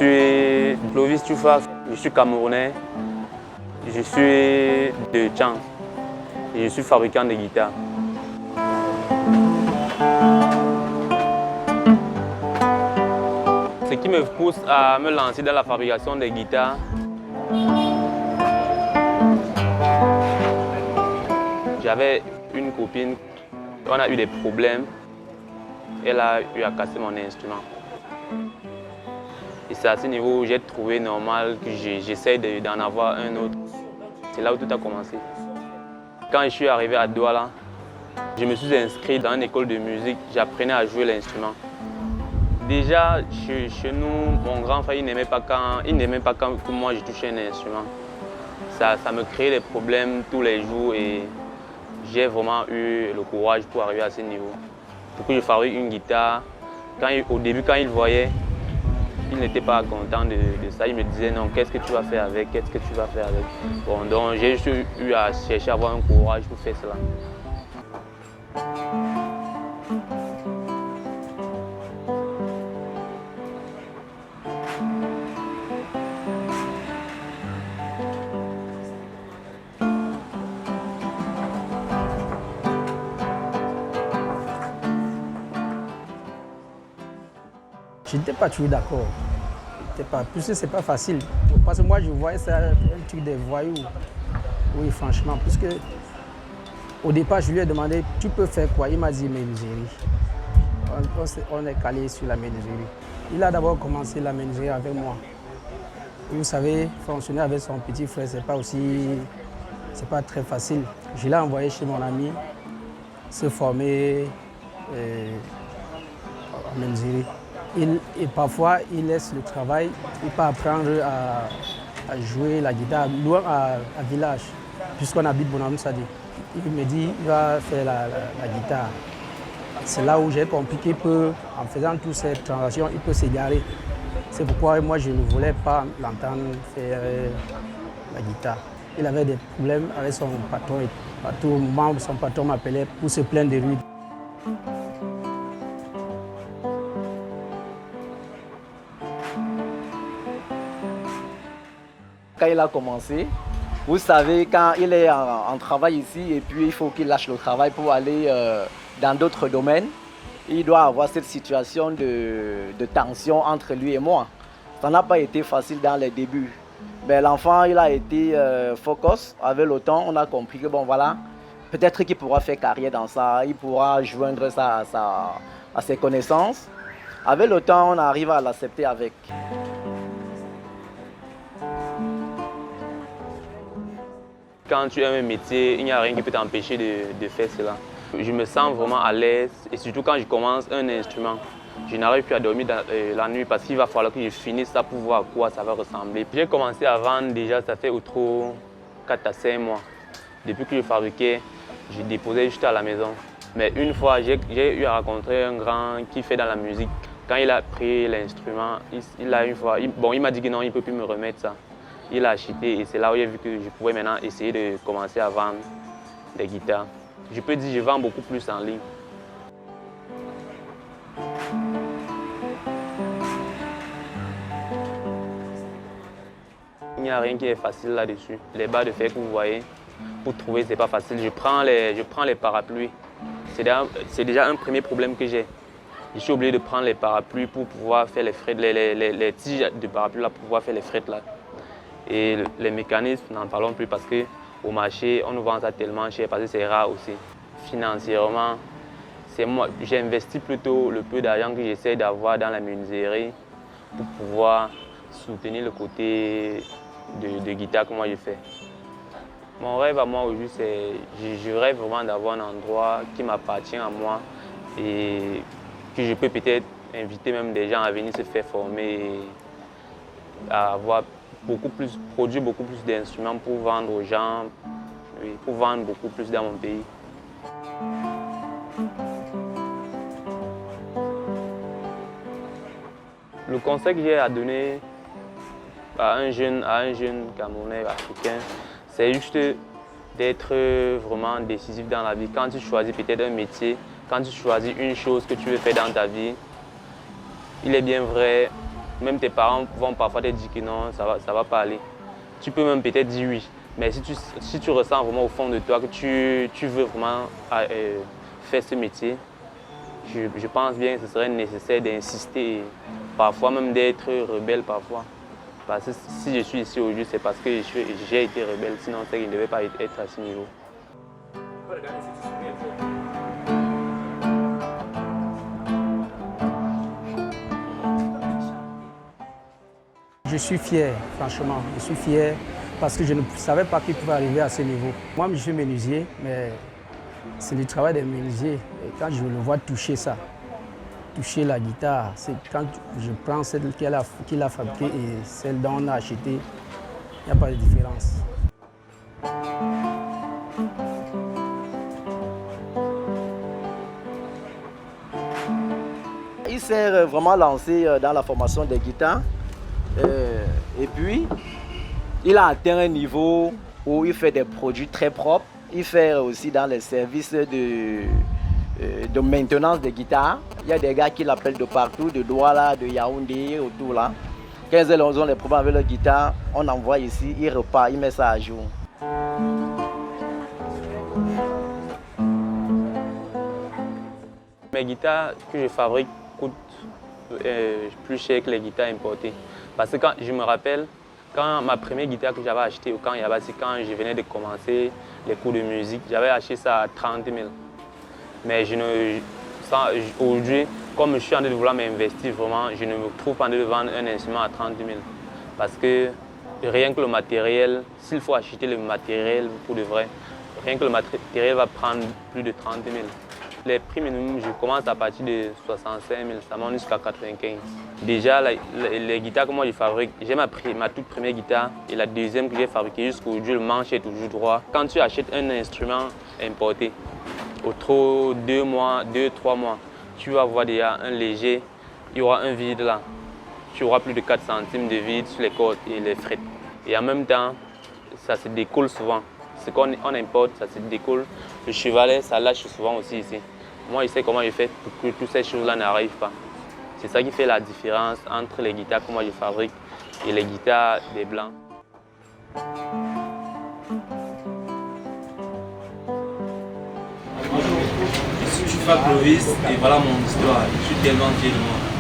suis Clovis Tchoufa, je suis camerounais, je suis de Tchang et je suis fabricant de guitares. Ce qui me pousse à me lancer dans la fabrication des guitares, j'avais une copine, on a eu des problèmes, elle a eu à casser mon instrument. Et c'est à ce niveau où j'ai trouvé normal que j'essaie d'en avoir un autre. C'est là où tout a commencé. Quand je suis arrivé à Douala, je me suis inscrit dans une école de musique, j'apprenais à jouer l'instrument. Déjà, chez nous, mon grand frère, il n'aimait pas quand que moi je touchais un instrument. Ça me créait des problèmes tous les jours et j'ai vraiment eu le courage pour arriver à ce niveau. Pour que je fabrique une guitare, au début, quand il voyait, il n'était pas content de ça. Il me disait non, qu'est-ce que tu vas faire avec? Qu'est-ce que tu vas faire avec? Bon, donc j'ai juste eu à chercher à avoir un courage pour faire cela. Je n'étais pas toujours d'accord. Puisque c'est pas facile. Parce que moi, je voyais ça un truc des voyous. Oui, franchement. Puisque au départ, je lui ai demandé, tu peux faire quoi? Il m'a dit menuiserie. On est calé sur la menuiserie. Il a d'abord commencé la menuiserie avec moi. Et vous savez, fonctionner avec son petit frère, c'est pas très facile. Je l'ai envoyé chez mon ami se former en menuiserie. Et parfois, il laisse le travail, il peut apprendre à jouer la guitare loin à village, puisqu'on habite Bonhomme Sadi. Il me dit qu'il va faire la guitare. C'est là où j'ai compris qu'il peut, en faisant toutes ces transactions, il peut s'égarer. C'est pourquoi moi, je ne voulais pas l'entendre faire la guitare. Il avait des problèmes avec son patron. À tout moment, son patron m'appelait pour se plaindre de lui. Quand il a commencé, vous savez, quand il est en travail ici et puis il faut qu'il lâche le travail pour aller dans d'autres domaines, il doit avoir cette situation de tension entre lui et moi. Ça n'a pas été facile dans les débuts. Mais l'enfant, il a été focus. Avec le temps, on a compris que bon voilà, peut-être qu'il pourra faire carrière dans ça, il pourra joindre ça à ses connaissances. Avec le temps, on arrive à l'accepter avec. Quand tu aimes un métier, il n'y a rien qui peut t'empêcher de faire cela. Je me sens vraiment à l'aise et surtout quand je commence un instrument. Je n'arrive plus à dormir la nuit parce qu'il va falloir que je finisse ça pour voir à quoi ça va ressembler. J'ai commencé à vendre déjà, ça fait autour 4 à 5 mois. Depuis que je fabriquais, je déposais juste à la maison. Mais une fois, j'ai eu à rencontrer un grand qui fait dans la musique. Quand il a pris l'instrument, il m'a dit que non, il ne peut plus me remettre ça. Il a acheté et c'est là où j'ai vu que je pouvais maintenant essayer de commencer à vendre des guitares. Je peux dire que je vends beaucoup plus en ligne. Il n'y a rien qui est facile là-dessus. Les barres de fer que vous voyez, pour trouver, c'est pas facile. Je prends les parapluies. C'est déjà un premier problème que j'ai. Je suis obligé de prendre les parapluies pour pouvoir faire les frettes, les tiges de parapluie là, pour pouvoir faire les frettes là. Et les mécanismes, n'en parlons plus parce qu'au marché, on nous vend ça tellement cher parce que c'est rare aussi. Financièrement, j'ai investi plutôt le peu d'argent que j'essaie d'avoir dans la menuiserie pour pouvoir soutenir le côté de guitare que moi je fais. Mon rêve à moi aujourd'hui, je rêve vraiment d'avoir un endroit qui m'appartient à moi et que je peux peut-être inviter même des gens à venir se faire former et à produire beaucoup plus d'instruments pour vendre aux gens, pour vendre beaucoup plus dans mon pays. Le conseil que j'ai à donner à un jeune Camerounais africain, c'est juste d'être vraiment décisif dans la vie. Quand tu choisis peut-être un métier, quand tu choisis une chose que tu veux faire dans ta vie, il est bien vrai Même tes parents vont parfois te dire que non, ça va pas aller. Tu peux même peut-être dire oui. Mais si tu ressens vraiment au fond de toi que tu veux vraiment faire ce métier, je pense bien que ce serait nécessaire d'insister et parfois même d'être rebelle parfois. Parce que si je suis ici aujourd'hui, c'est parce que j'ai été rebelle, sinon c'est qu'il ne devait pas être à ce niveau. Je suis fier, franchement, je suis fier parce que je ne savais pas qu'il pouvait arriver à ce niveau. Moi, je suis menuisier, mais c'est le travail des menuisiers. Et quand je le vois toucher ça, toucher la guitare, c'est quand je prends celle qu'il a fabriquée et celle dont on a acheté, il n'y a pas de différence. Il s'est vraiment lancé dans la formation des guitares. Et puis, il a atteint un niveau où il fait des produits très propres. Il fait aussi dans les services de maintenance des guitares. Il y a des gars qui l'appellent de partout, de Douala, de Yaoundé, autour là. Quand ils ont des problèmes avec leur guitare, on envoie ici, il repart, il met ça à jour. Mes guitares que je fabrique coûtent plus cher que les guitares importées. Parce que quand je me rappelle, quand ma première guitare que j'avais achetée au camp Yabassi, quand je venais de commencer les cours de musique, j'avais acheté ça à 30 000. Mais aujourd'hui, comme je suis en train de vouloir m'investir vraiment, je ne me trouve pas en train de vendre un instrument à 30 000. Parce que rien que le matériel, s'il faut acheter le matériel pour de vrai, rien que le matériel va prendre plus de 30 000. Les prix minimum, je commence à partir de 65 000, ça monte jusqu'à 95. Déjà, les guitares que moi je fabrique, j'ai ma toute première guitare et la deuxième que j'ai fabriquée jusqu'aujourd'hui, le manche est toujours droit. Quand tu achètes un instrument importé, au trop 2 mois, 2-3 mois, tu vas voir déjà un léger, il y aura un vide là. Tu auras plus de 4 centimes de vide sur les cordes et les frettes. Et en même temps, ça se décolle souvent. Ce qu'on importe, ça se décolle. Le chevalet, ça lâche souvent aussi ici. Moi, je sais comment je fais pour que toutes ces choses-là n'arrivent pas. C'est ça qui fait la différence entre les guitares que moi je fabrique et les guitares des Blancs. Bonjour, je suis Clovis et voilà mon histoire. Je suis tellement fier de moi.